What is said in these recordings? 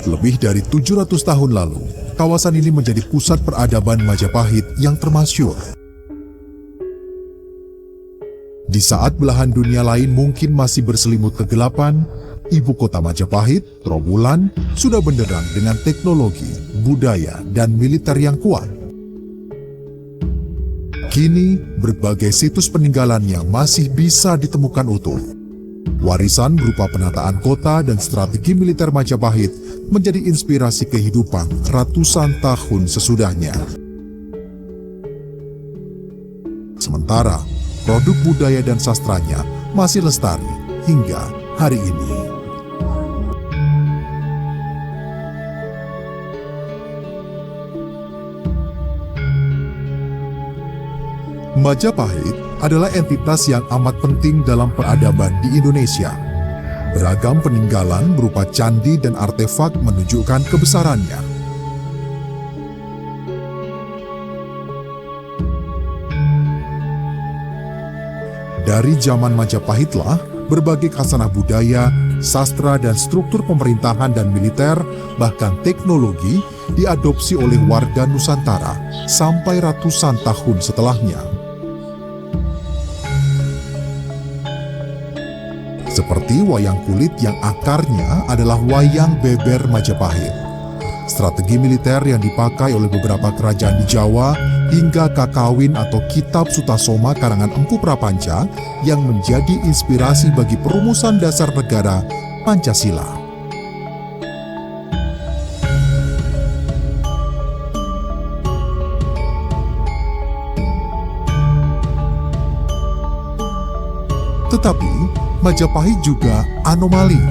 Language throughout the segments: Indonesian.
Lebih dari 700 tahun lalu, kawasan ini menjadi pusat peradaban Majapahit yang termasyhur. Di saat belahan dunia lain mungkin masih berselimut kegelapan, ibu kota Majapahit, Trowulan, sudah benderang dengan teknologi, budaya, dan militer yang kuat. Kini, berbagai situs peninggalan yang masih bisa ditemukan utuh. Warisan berupa penataan kota dan strategi militer Majapahit menjadi inspirasi kehidupan ratusan tahun sesudahnya. Sementara, produk budaya dan sastranya masih lestari hingga hari ini. Majapahit adalah entitas yang amat penting dalam peradaban di Indonesia. Beragam peninggalan berupa candi dan artefak menunjukkan kebesarannya. Dari zaman Majapahitlah, berbagai khasanah budaya, sastra dan struktur pemerintahan dan militer, bahkan teknologi, diadopsi oleh warga Nusantara sampai ratusan tahun setelahnya. Seperti wayang kulit yang akarnya adalah wayang beber Majapahit. Strategi militer yang dipakai oleh beberapa kerajaan di Jawa hingga Kakawin atau Kitab Sutasoma karangan Empu Prapanca yang menjadi inspirasi bagi perumusan dasar negara Pancasila. Tetapi, Majapahit juga anomali.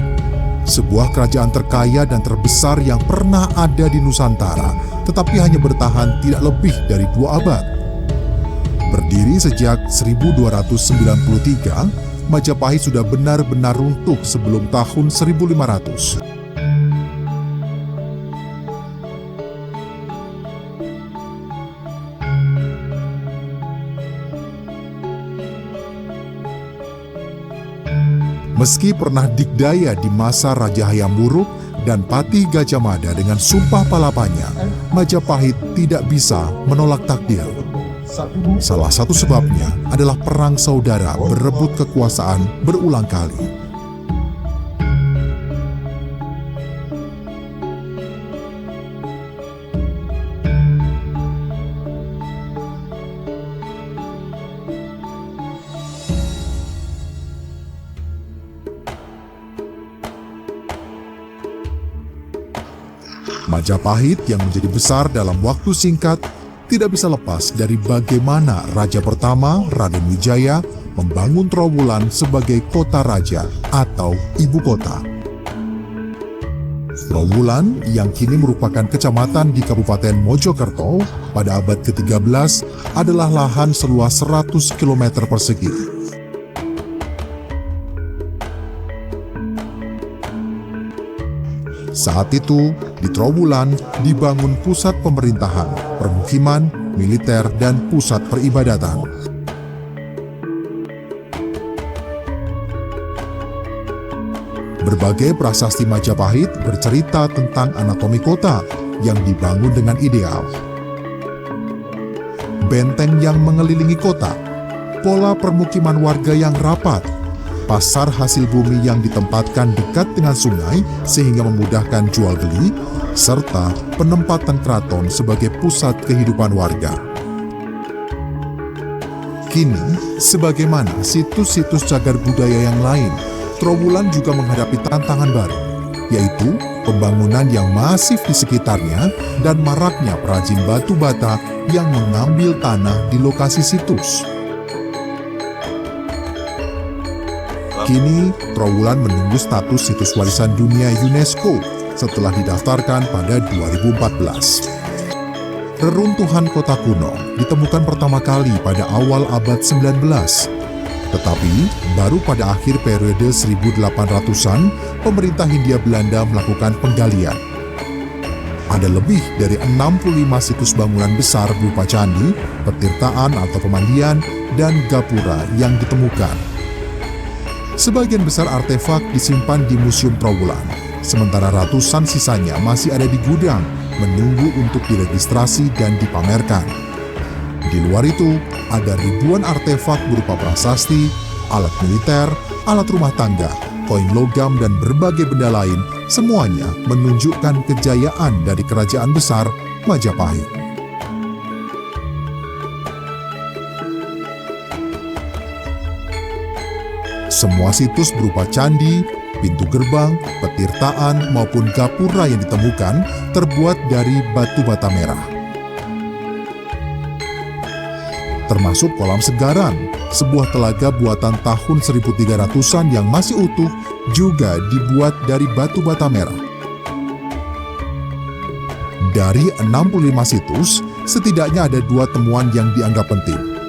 Sebuah kerajaan terkaya dan terbesar yang pernah ada di Nusantara, tetapi hanya bertahan tidak lebih dari 2 abad. Berdiri sejak 1293, Majapahit sudah benar-benar runtuh sebelum tahun 1500. Meski pernah dikdaya di masa Raja Hayam Wuruk dan Patih Gajah Mada dengan sumpah palapanya, Majapahit tidak bisa menolak takdir. Salah satu sebabnya adalah perang saudara berebut kekuasaan berulang kali. Majapahit yang menjadi besar dalam waktu singkat tidak bisa lepas dari bagaimana Raja pertama, Raden Wijaya, membangun Trowulan sebagai kota raja atau ibu kota. Trowulan yang kini merupakan kecamatan di Kabupaten Mojokerto pada abad ke-13 adalah lahan seluas 100 km persegi. Saat itu, di Trowulan dibangun pusat pemerintahan, permukiman, militer, dan pusat peribadatan. Berbagai prasasti Majapahit bercerita tentang anatomi kota yang dibangun dengan ideal. Benteng yang mengelilingi kota, pola permukiman warga yang rapat, pasar hasil bumi yang ditempatkan dekat dengan sungai sehingga memudahkan jual beli, serta penempatan keraton sebagai pusat kehidupan warga. Kini, sebagaimana situs-situs cagar budaya yang lain, Trowulan juga menghadapi tantangan baru, yaitu pembangunan yang masif di sekitarnya dan maraknya perajin batu bata yang mengambil tanah di lokasi situs. Kini, Trowulan menunggu status situs warisan dunia UNESCO setelah didaftarkan pada 2014. Reruntuhan kota kuno ditemukan pertama kali pada awal abad 19, tetapi baru pada akhir periode 1800-an pemerintah Hindia Belanda melakukan penggalian. Ada lebih dari 65 situs bangunan besar berupa candi, petirtaan atau pemandian, dan gapura yang ditemukan. Sebagian besar artefak disimpan di Museum Trowulan, sementara ratusan sisanya masih ada di gudang, menunggu untuk diregistrasi dan dipamerkan. Di luar itu, ada ribuan artefak berupa prasasti, alat militer, alat rumah tangga, koin logam, dan berbagai benda lain, semuanya menunjukkan kejayaan dari kerajaan besar Majapahit. Semua situs berupa candi, pintu gerbang, petirtaan, maupun gapura yang ditemukan terbuat dari batu bata merah. Termasuk kolam Segaran, sebuah telaga buatan tahun 1300-an yang masih utuh, juga dibuat dari batu bata merah. Dari 65 situs, setidaknya ada 2 temuan yang dianggap penting.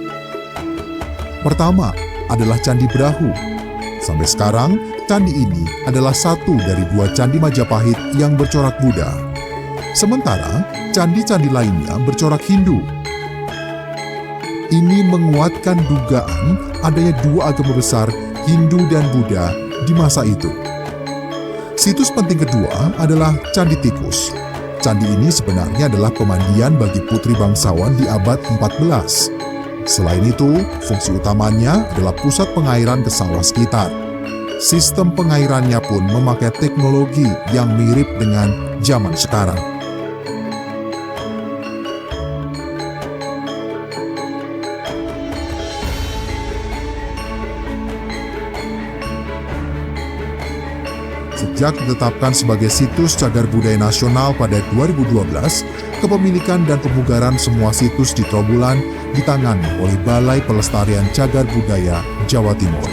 Pertama adalah Candi Brahu. Sampai sekarang, candi ini adalah satu dari 2 candi Majapahit yang bercorak Buddha. Sementara, candi-candi lainnya bercorak Hindu. Ini menguatkan dugaan adanya 2 agama besar, Hindu dan Buddha, di masa itu. Situs penting kedua adalah Candi Tikus. Candi ini sebenarnya adalah pemandian bagi putri bangsawan di abad 14. Selain itu, fungsi utamanya adalah pusat pengairan ke sawah sekitar. Sistem pengairannya pun memakai teknologi yang mirip dengan zaman sekarang. Sejak ditetapkan sebagai situs cagar budaya nasional pada 2012, kepemilikan dan pemugaran semua situs di Trowulan ditangani oleh Balai Pelestarian Cagar Budaya Jawa Timur.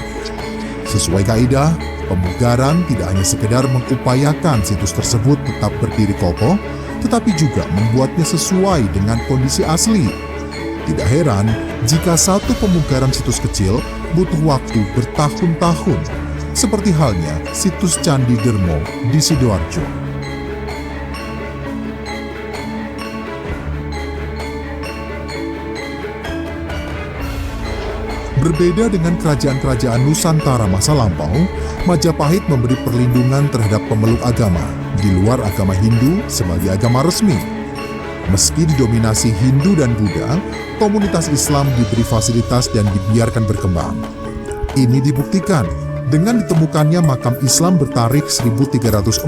Sesuai kaidah, pemugaran tidak hanya sekedar mengupayakan situs tersebut tetap berdiri kokoh, tetapi juga membuatnya sesuai dengan kondisi asli. Tidak heran jika satu pemugaran situs kecil butuh waktu bertahun-tahun, seperti halnya situs Candi Dermo di Sidoarjo. Berbeda dengan kerajaan-kerajaan Nusantara masa lampau, Majapahit memberi perlindungan terhadap pemeluk agama di luar agama Hindu sebagai agama resmi. Meski didominasi Hindu dan Buddha, komunitas Islam diberi fasilitas dan dibiarkan berkembang. Ini dibuktikan dengan ditemukannya makam Islam bertarikh 1349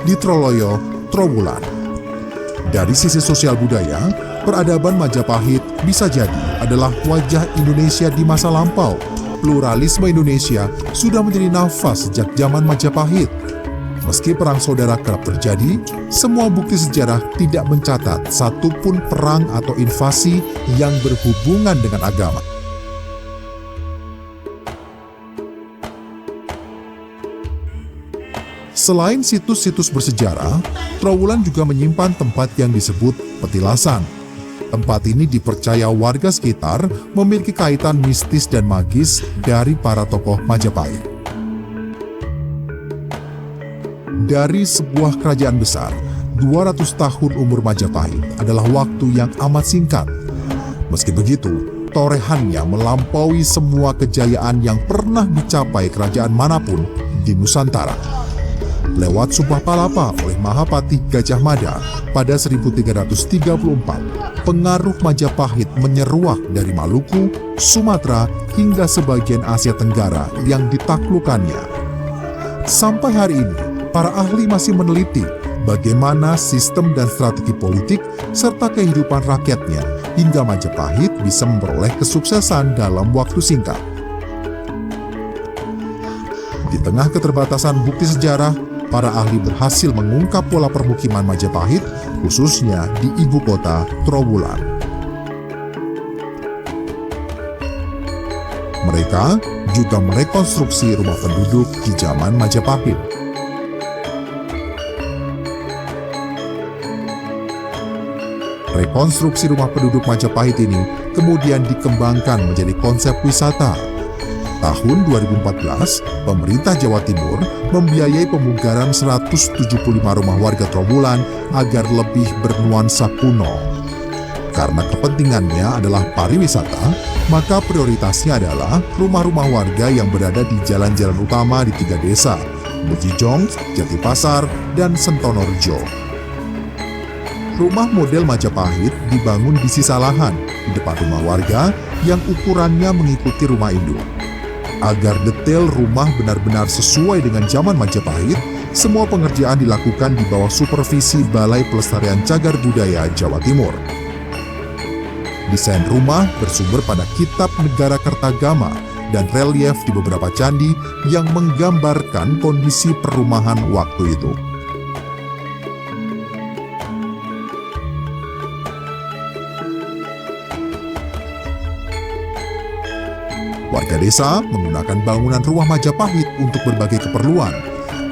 di Troloyo, Trowulan. Dari sisi sosial budaya, peradaban Majapahit bisa jadi adalah wajah Indonesia di masa lampau. Pluralisme Indonesia sudah menjadi nafas sejak zaman Majapahit. Meski perang saudara kerap terjadi, semua bukti sejarah tidak mencatat satupun perang atau invasi yang berhubungan dengan agama. Selain situs-situs bersejarah, Trowulan juga menyimpan tempat yang disebut petilasan. Tempat ini dipercaya warga sekitar memiliki kaitan mistis dan magis dari para tokoh Majapahit. Dari sebuah kerajaan besar, 200 tahun umur Majapahit adalah waktu yang amat singkat. Meski begitu, torehannya melampaui semua kejayaan yang pernah dicapai kerajaan manapun di Nusantara. Lewat Sumpah Palapa oleh Mahapati Gajah Mada pada 1334, pengaruh Majapahit menyeruak dari Maluku, Sumatera, hingga sebagian Asia Tenggara yang ditaklukkannya. Sampai hari ini, para ahli masih meneliti bagaimana sistem dan strategi politik serta kehidupan rakyatnya hingga Majapahit bisa memperoleh kesuksesan dalam waktu singkat. Di tengah keterbatasan bukti sejarah, para ahli berhasil mengungkap pola permukiman Majapahit, khususnya di ibu kota Trowulan. Mereka juga merekonstruksi rumah penduduk di zaman Majapahit. Rekonstruksi rumah penduduk Majapahit ini kemudian dikembangkan menjadi konsep wisata. Tahun 2014, pemerintah Jawa Timur membiayai pemugaran 175 rumah warga Trowulan agar lebih bernuansa kuno. Karena kepentingannya adalah pariwisata, maka prioritasnya adalah rumah-rumah warga yang berada di jalan-jalan utama di 3 desa, Bejijong, Jatipasar, dan Sentonorjo. Rumah model Majapahit dibangun di sisa lahan di depan rumah warga yang ukurannya mengikuti rumah induk. Agar detail rumah benar-benar sesuai dengan zaman Majapahit, semua pengerjaan dilakukan di bawah supervisi Balai Pelestarian Cagar Budaya Jawa Timur. Desain rumah bersumber pada Kitab Negara Kertagama dan relief di beberapa candi yang menggambarkan kondisi perumahan waktu itu. Warga desa menggunakan bangunan rumah Majapahit untuk berbagai keperluan.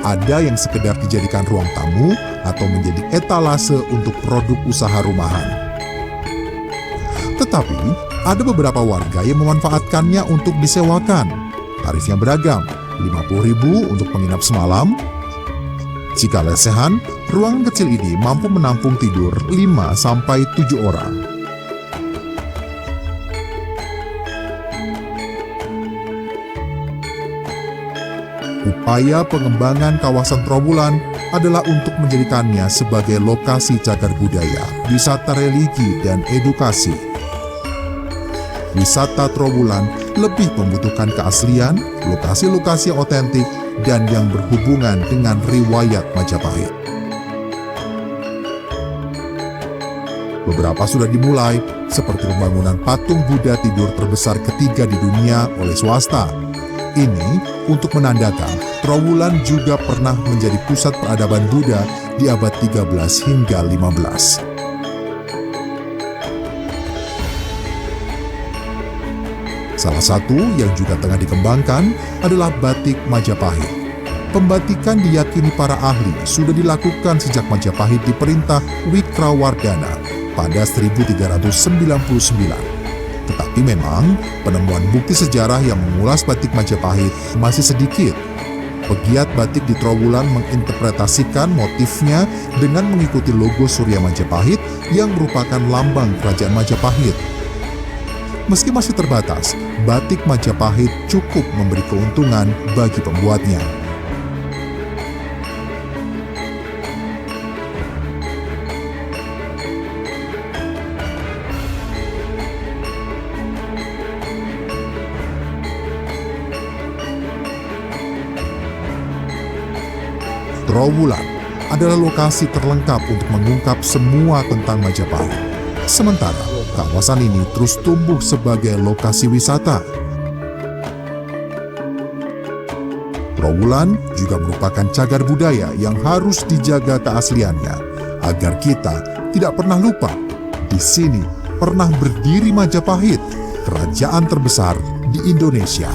Ada yang sekedar dijadikan ruang tamu atau menjadi etalase untuk produk usaha rumahan. Tetapi, ada beberapa warga yang memanfaatkannya untuk disewakan. Tarifnya beragam, 50.000 untuk menginap semalam. Jika lesehan, ruangan kecil ini mampu menampung tidur 5-7 orang. Upaya pengembangan kawasan Trowulan adalah untuk menjadikannya sebagai lokasi cagar budaya, wisata religi, dan edukasi. Wisata Trowulan lebih membutuhkan keaslian, lokasi-lokasi otentik, dan yang berhubungan dengan riwayat Majapahit. Beberapa sudah dimulai, seperti pembangunan patung Buddha tidur terbesar ketiga di dunia oleh swasta. Ini untuk menandakan Trowulan juga pernah menjadi pusat peradaban Buddha di abad 13 hingga 15. Salah satu yang juga tengah dikembangkan adalah batik Majapahit. Pembatikan diyakini para ahli sudah dilakukan sejak Majapahit diperintah Wikrawardhana pada 1399. Tetapi memang penemuan bukti sejarah yang mengulas batik Majapahit masih sedikit. Pegiat batik di Trowulan menginterpretasikan motifnya dengan mengikuti logo Surya Majapahit yang merupakan lambang kerajaan Majapahit. Meski masih terbatas, batik Majapahit cukup memberi keuntungan bagi pembuatnya. Trowulan adalah lokasi terlengkap untuk mengungkap semua tentang Majapahit. Sementara, kawasan ini terus tumbuh sebagai lokasi wisata. Trowulan juga merupakan cagar budaya yang harus dijaga keasliannya, agar kita tidak pernah lupa, di sini pernah berdiri Majapahit, kerajaan terbesar di Indonesia.